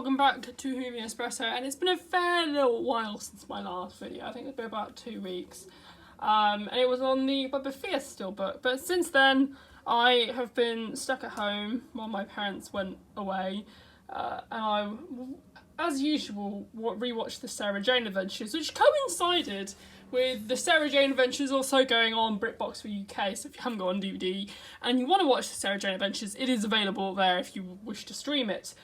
welcome back to Movie Espresso, and it's been a fair little while since my last video. I think it's been about 2 weeks, and it was on the Web of Fear still book, but since then I have been stuck at home while my parents went away, and I, as usual, rewatched the Sarah Jane Adventures, which coincided with the Sarah Jane Adventures also going on BritBox for UK, so if you haven't got on DVD and you want to watch the Sarah Jane Adventures, it is available there if you wish to stream it.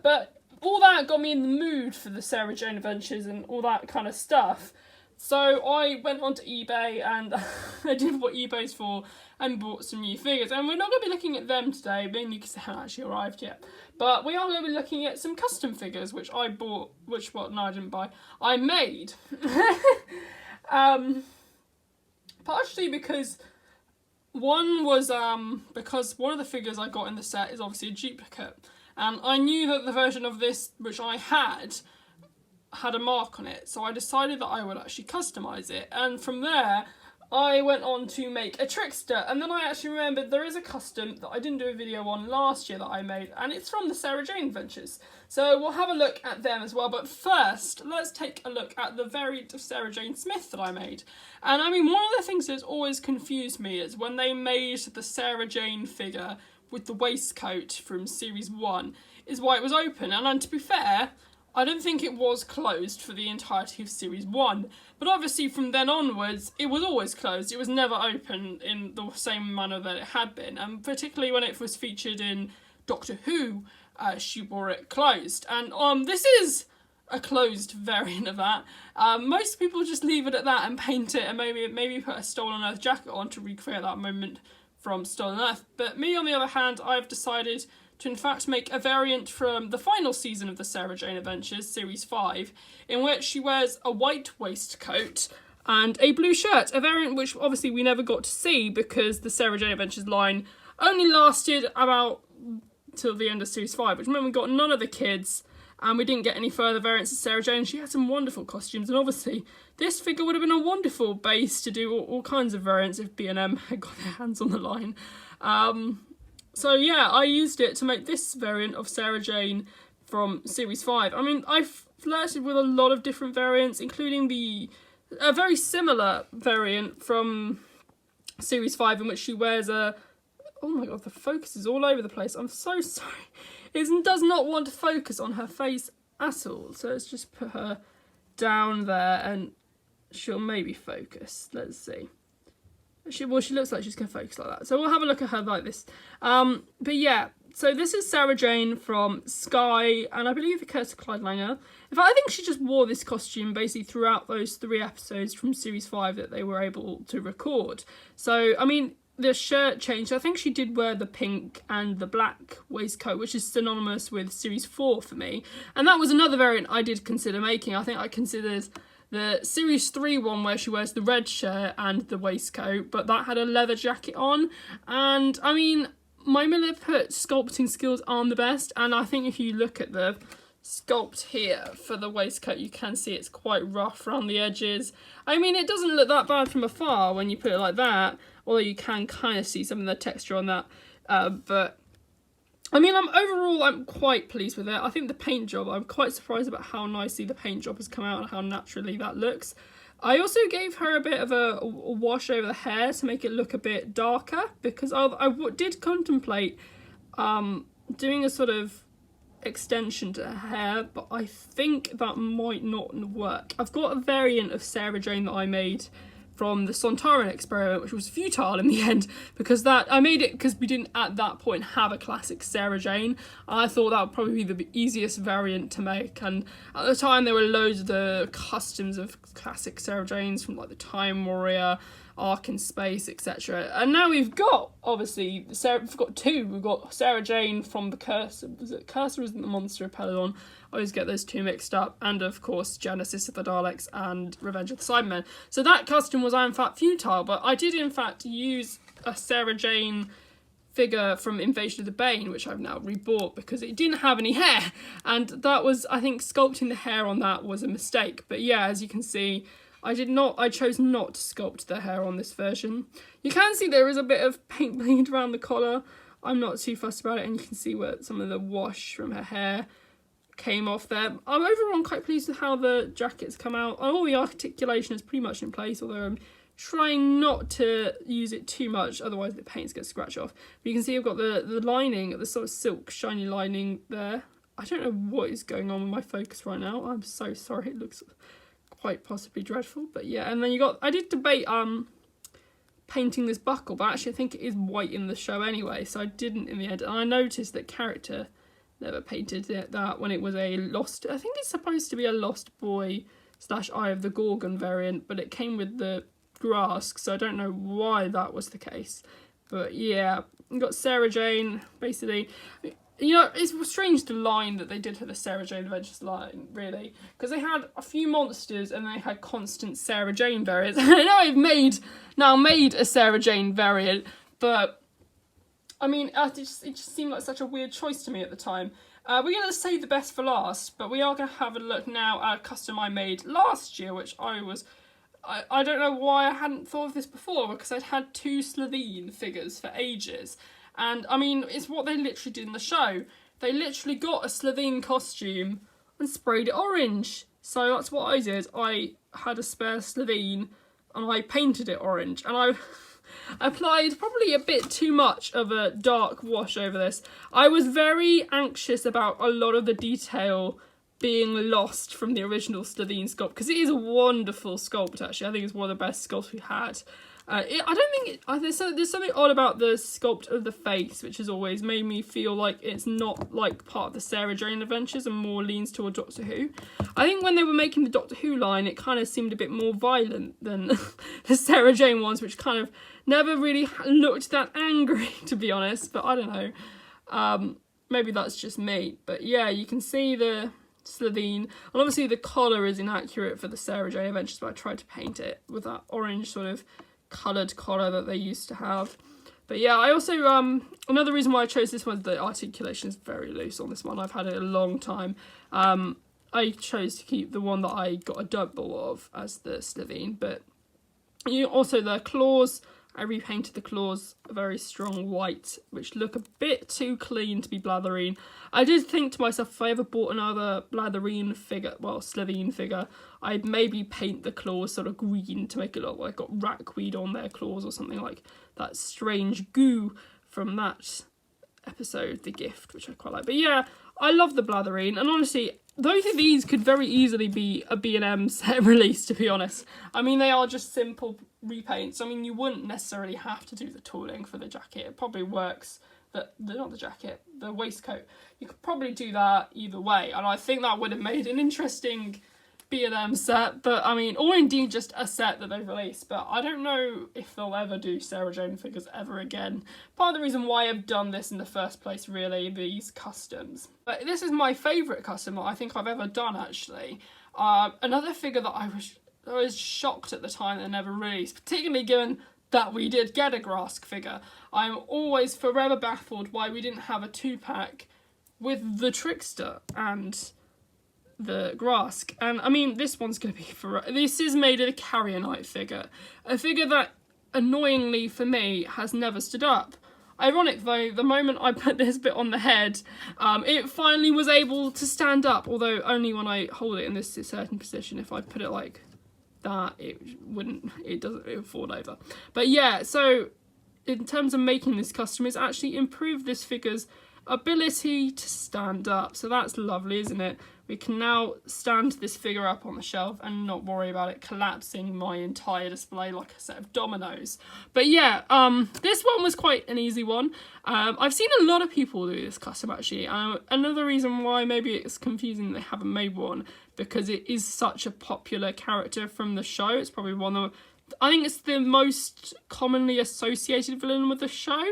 But all that got me in the mood for the Sarah Jane Adventures and all that kind of stuff. So I went onto eBay and I did what eBay's for and bought some new figures. And we're not going to be looking at them today, mainly because they haven't actually arrived yet. But we are going to be looking at some custom figures, which I bought, no, I didn't buy. I made. Partially because one was, because one of the figures I got in the set is obviously a duplicate. And I knew that the version of this, which I had a mark on it, so I decided that I would actually customise it, and from there I went on to make a Trickster, and then I actually remembered there is a custom that I didn't do a video on last year that I made, and it's from the Sarah Jane Adventures, so we'll have a look at them as well. But first, let's take a look at the variant of Sarah Jane Smith that I made. And I mean, one of the things that's always confused me is when they made the Sarah Jane figure with the waistcoat from series 1 is why it was open, and to be fair, I don't think it was closed for the entirety of series 1, but obviously from then onwards it was always closed. It was never open in the same manner that it had been, and particularly when it was featured in Doctor Who, she wore it closed, and this is a closed variant of that. Most people just leave it at that and paint it and maybe put a Stolen Earth jacket on to recreate that moment from Stolen Earth, but me on the other hand, I've decided to in fact make a variant from the final season of the Sarah Jane Adventures, Series 5, in which she wears a white waistcoat and a blue shirt, a variant which obviously we never got to see because the Sarah Jane Adventures line only lasted about till the end of Series 5, which meant we got none of the kids and we didn't get any further variants of Sarah Jane. She had some wonderful costumes, and obviously this figure would have been a wonderful base to do all kinds of variants if B&M had got their hands on the line. So yeah, I used it to make this variant of Sarah Jane from Series 5. I mean, I flirted with a lot of different variants, including a very similar variant from Series 5 in which she wears a... Oh my god, the focus is all over the place. I'm so sorry. It does not want to focus on her face at all. So let's just put her down there and she'll maybe focus. Let's see. She looks like she's going to focus like that. So we'll have a look at her like this. But yeah, so this is Sarah Jane from Sky, and I believe the Curse of Clyde Langer. In fact, I think she just wore this costume basically throughout those 3 episodes from Series 5 that they were able to record. So, I mean, the shirt changed. I think she did wear the pink and the black waistcoat, which is synonymous with Series 4 for me. And that was another variant I did consider making. I think I considered the Series 3 one where she wears the red shirt and the waistcoat, but that had a leather jacket on. And, I mean, my Milliput sculpting skills aren't the best, and I think if you look at the sculpt here for the waistcoat, you can see it's quite rough around the edges. I mean, it doesn't look that bad from afar when you put it like that, although you can kind of see some of the texture on that, but I mean, overall I'm quite pleased with it. I think the paint job, I'm quite surprised about how nicely the paint job has come out and how naturally that looks. I also gave her a bit of a wash over the hair to make it look a bit darker, because I did contemplate doing a sort of extension to her hair, but I think that might not work. I've got a variant of Sarah Jane that I made from the Sontaran experiment, which was futile in the end, because I made it because we didn't at that point have a classic Sarah Jane. I thought that would probably be the easiest variant to make, and at the time there were loads of the customs of classic Sarah Janes from like the Time Warrior, Ark in Space, etc. And now we've got, obviously, we've got 2. We've got Sarah Jane from the Cursor. Was it Cursor? Isn't the Monster of Peladon? I always get those 2 mixed up. And of course, Genesis of the Daleks and Revenge of the Cybermen. So that custom was in fact futile, but I did in fact use a Sarah Jane figure from Invasion of the Bane, which I've now rebought because it didn't have any hair. And that was, I think, sculpting the hair on that was a mistake. But yeah, as you can see, I chose not to sculpt the hair on this version. You can see there is a bit of paint bleed around the collar. I'm not too fussed about it, and you can see where some of the wash from her hair came off there. I'm overall quite pleased with how the jackets come out. All the articulation is pretty much in place, although I'm trying not to use it too much, otherwise the paint's going to scratch off. But you can see I've got the lining, the sort of silk shiny lining there. I don't know what is going on with my focus right now. I'm so sorry, it looks quite possibly dreadful. But yeah, and then I did debate painting this buckle, but actually I think it is white in the show anyway, so I didn't in the end. And I noticed that character never painted that when it was a lost, I think it's supposed to be a Lost Boy / Eye of the Gorgon variant, but it came with the Grask, so I don't know why that was the case. But yeah, you got Sarah Jane, basically. You know, it's strange the line that they did for the Sarah Jane Adventures line, really, because they had a few monsters and they had constant Sarah Jane variants. I know I've now made a Sarah Jane variant, but I mean, it just seemed like such a weird choice to me at the time. We're going to save the best for last, but we are going to have a look now at a custom I made last year, which I don't know why I hadn't thought of this before, because I'd had 2 Slovene figures for ages. And, I mean, it's what they literally did in the show. They literally got a Slovene costume and sprayed it orange. So that's what I did. I had a spare Slovene and I painted it orange. And I applied probably a bit too much of a dark wash over this. I was very anxious about a lot of the detail being lost from the original Slovene sculpt, because it is a wonderful sculpt, actually. I think it's one of the best sculpts we had. There's something odd about the sculpt of the face, which has always made me feel like it's not like part of the Sarah Jane Adventures and more leans toward Doctor Who. I think when they were making the Doctor Who line, it kind of seemed a bit more violent than the Sarah Jane ones, which kind of never really looked that angry, to be honest. But I don't know. Maybe that's just me. But yeah, you can see the Slovene, and obviously the collar is inaccurate for the Sarah Jane Adventures, but I tried to paint it with that orange sort of coloured collar that they used to have. But yeah, I also another reason why I chose this one is the articulation is very loose on this one. I've had it a long time. I chose to keep the one that I got a double of as the Slovene, but also the claws, I repainted the claws a very strong white, which look a bit too clean to be Blathereen. I did think to myself, if I ever bought another Blathereen figure, well, Slovene figure, I'd maybe paint the claws sort of green to make it look like got racweed on their claws or something like that strange goo from that episode, The Gift, which I quite like. But yeah, I love the Blathereen, and honestly, both of these could very easily be a B&M set release, to be honest. I mean, they are just simple repaints. I mean, you wouldn't necessarily have to do the tooling for the jacket. It probably works, not the jacket, the waistcoat. You could probably do that either way, and I think that would have made an interesting B&M set, but I mean, or indeed just a set that they've released, but I don't know if they'll ever do Sarah Jane figures ever again. Part of the reason why I've done this in the first place, really, these customs. But this is my favourite custom that I think I've ever done, actually. Another figure that I was shocked at the time they never released, particularly given that we did get a Grask figure. I'm always forever baffled why we didn't have a 2-pack with the Trickster and the Grask. And I mean, this one's going to be this is made of a Carrier Knight figure. A figure that, annoyingly for me, has never stood up. Ironic though, the moment I put this bit on the head, it finally was able to stand up, although only when I hold it in this certain position. If I put it like that, it would fall over. But yeah, so in terms of making this custom, it's actually improved this figure's ability to stand up. So that's lovely, isn't it? We can now stand this figure up on the shelf and not worry about it collapsing my entire display like a set of dominoes. But yeah, this one was quite an easy one. I've seen a lot of people do this custom, actually. Another reason why maybe it's confusing they haven't made one, because it is such a popular character from the show. It's probably one of, I think it's the most commonly associated villain with the show,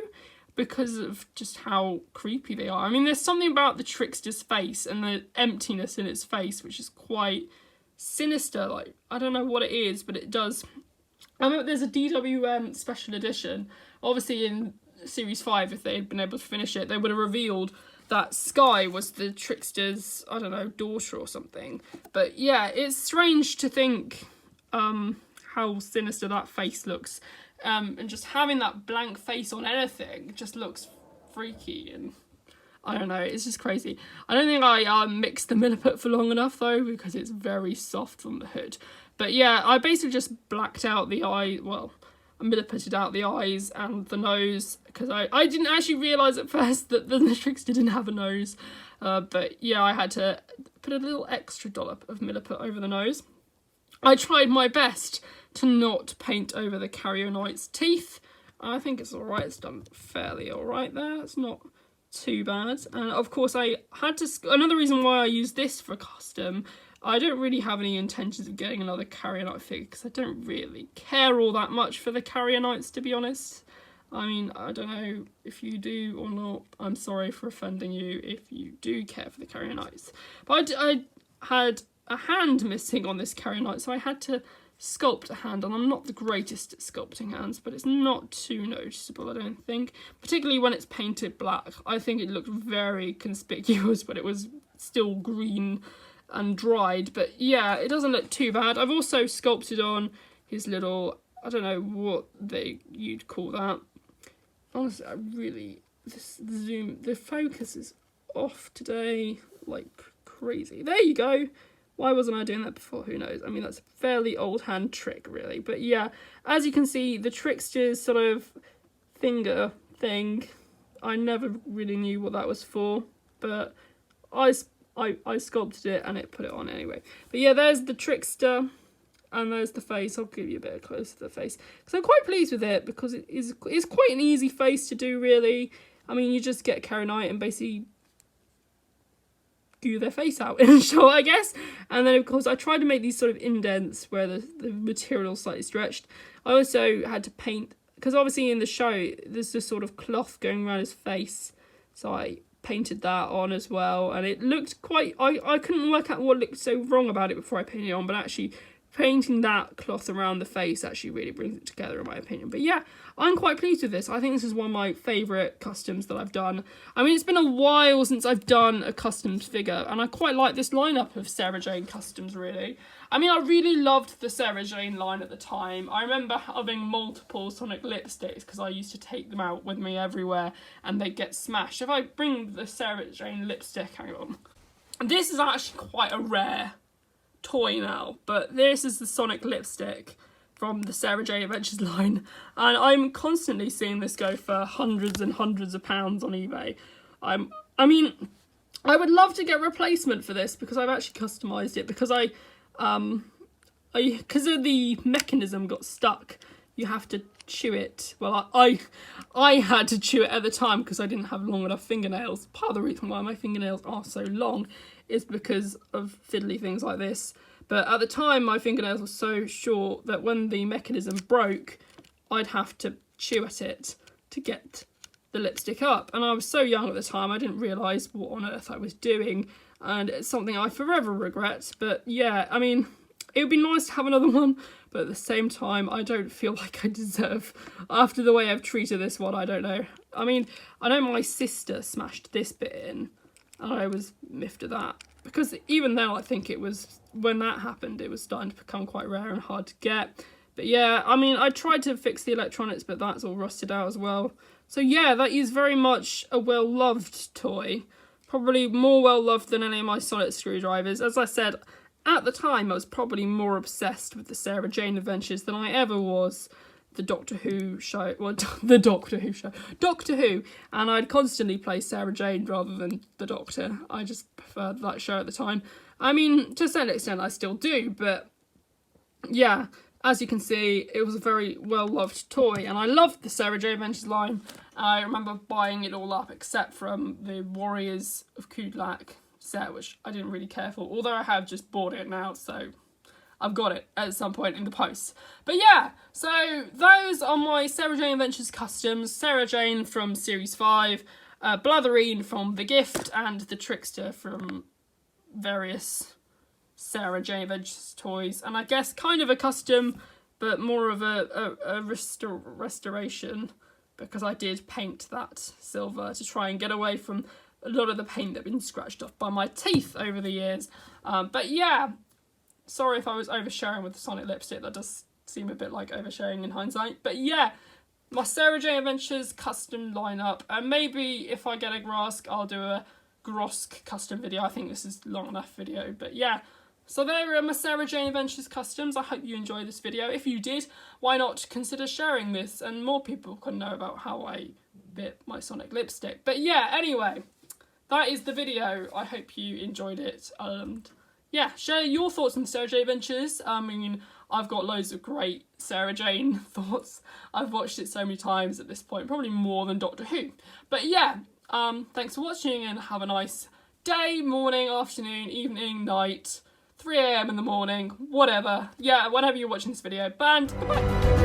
because of just how creepy they are. I mean, there's something about the Trickster's face and the emptiness in its face which is quite sinister. Like, I don't know what it is, but it does. I mean, there's a DWM special edition. Obviously, in Series 5, if they had been able to finish it, they would have revealed that Skye was the Trickster's, I don't know, daughter or something. But yeah, it's strange to think how sinister that face looks. And just having that blank face on anything just looks freaky. And I don't know, it's just crazy. I don't think I mixed the Milliput for long enough though, because it's very soft from the hood. But yeah, I basically just blacked out the eye, well, I Milliputed out the eyes and the nose, because I didn't actually realise at first that the Trickster didn't have a nose. But yeah, I had to put a little extra dollop of Milliput over the nose. I tried my best to not paint over the Carrier-Knight's teeth. I think it's alright, it's done fairly alright there, it's not too bad. And of course I had to, another reason why I use this for custom, I don't really have any intentions of getting another Carrier-Knight figure because I don't really care all that much for the Carrier-Knights, to be honest. I mean, I don't know if you do or not. I'm sorry for offending you if you do care for the Carrier-Knights. But I had a hand missing on this Carrier-Knight, so I had to sculpt a hand, and I'm not the greatest at sculpting hands, but it's not too noticeable, I don't think. Particularly when it's painted black. I think it looked very conspicuous when it was still green and dried, but yeah, it doesn't look too bad. I've also sculpted on his little, I don't know what you'd call that. Honestly, the focus is off today like crazy. There you go. Why wasn't I doing that before? Who knows? I mean, that's a fairly old hand trick, really. But yeah, as you can see, the Trickster's sort of finger thing, I never really knew what that was for, but I sculpted it and it put it on anyway. But yeah, there's the Trickster and there's the face. I'll give you a bit closer to the face because I'm quite pleased with it because it's quite an easy face to do, really. I mean, you just get Carrier-Knight and basically goo their face out in short, I guess. And then of course I tried to make these sort of indents where the material slightly stretched. I also had to paint, because obviously in the show there's this sort of cloth going around his face, so I painted that on as well, and it looked quite, I couldn't work out what looked so wrong about it before I painted it on, but actually painting that cloth around the face actually really brings it together in my opinion. But yeah, I'm quite pleased with this. I think this is one of my favourite customs that I've done. I mean, it's been a while since I've done a customed figure, and I quite like this lineup of Sarah Jane customs, really. I mean, I really loved the Sarah Jane line at the time. I remember having multiple Sonic lipsticks because I used to take them out with me everywhere and they'd get smashed. If I bring the Sarah Jane lipstick, hang on. This is actually quite a rare toy now, but this is the Sonic lipstick from the Sarah Jane Adventures line, and I'm constantly seeing this go for hundreds and hundreds of pounds on eBay. I mean, I would love to get a replacement for this because I've actually customised it because because of the mechanism got stuck, you have to chew it. Well, I had to chew it at the time because I didn't have long enough fingernails. Part of the reason why my fingernails are so long is because of fiddly things like this. But at the time, my fingernails were so short that when the mechanism broke, I'd have to chew at it to get the lipstick up. And I was so young at the time, I didn't realise what on earth I was doing. And it's something I forever regret. But yeah, I mean, it would be nice to have another one. But at the same time, I don't feel like I deserve, after the way I've treated this one, I don't know. I mean, I know my sister smashed this bit in, and I was miffed at that. Because even then, I think it was, when that happened, it was starting to become quite rare and hard to get. But yeah, I mean, I tried to fix the electronics, but that's all rusted out as well. So yeah, that is very much a well-loved toy. Probably more well-loved than any of my Sonic screwdrivers. As I said, at the time, I was probably more obsessed with the Sarah Jane Adventures than I ever was the Doctor Who show, well, the Doctor Who show, Doctor Who, and I'd constantly play Sarah Jane rather than the Doctor. I just preferred that show at the time. I mean, to a certain extent I still do, but yeah, as you can see, it was a very well-loved toy, and I loved the Sarah Jane Adventures line. I remember buying it all up, except from the Warriors of Kudlak set, which I didn't really care for, although I have just bought it now, so I've got it at some point in the post. But yeah, so those are my Sarah Jane Adventures customs. Sarah Jane from Series 5, Blathereen from The Gift, and the Trickster from various Sarah Jane Adventures toys. And I guess kind of a custom, but more of a restoration, because I did paint that silver to try and get away from a lot of the paint that had been scratched off by my teeth over the years. But yeah, sorry if I was oversharing with the Sonic lipstick. That does seem a bit like oversharing in hindsight. But yeah, my Sarah Jane Adventures custom lineup, and maybe if I get a Grask, I'll do a Grosk custom video. I think this is long enough video, but yeah. So there are my Sarah Jane Adventures customs. I hope you enjoyed this video. If you did, why not consider sharing this, and more people can know about how I bit my Sonic lipstick. But yeah, anyway, that is the video. I hope you enjoyed it. Yeah, share your thoughts on Sarah Jane Adventures. I mean, I've got loads of great Sarah Jane thoughts. I've watched it so many times at this point, probably more than Doctor Who. But yeah, thanks for watching, and have a nice day, morning, afternoon, evening, night, 3 AM in the morning, whatever. Yeah, whenever you're watching this video. And goodbye.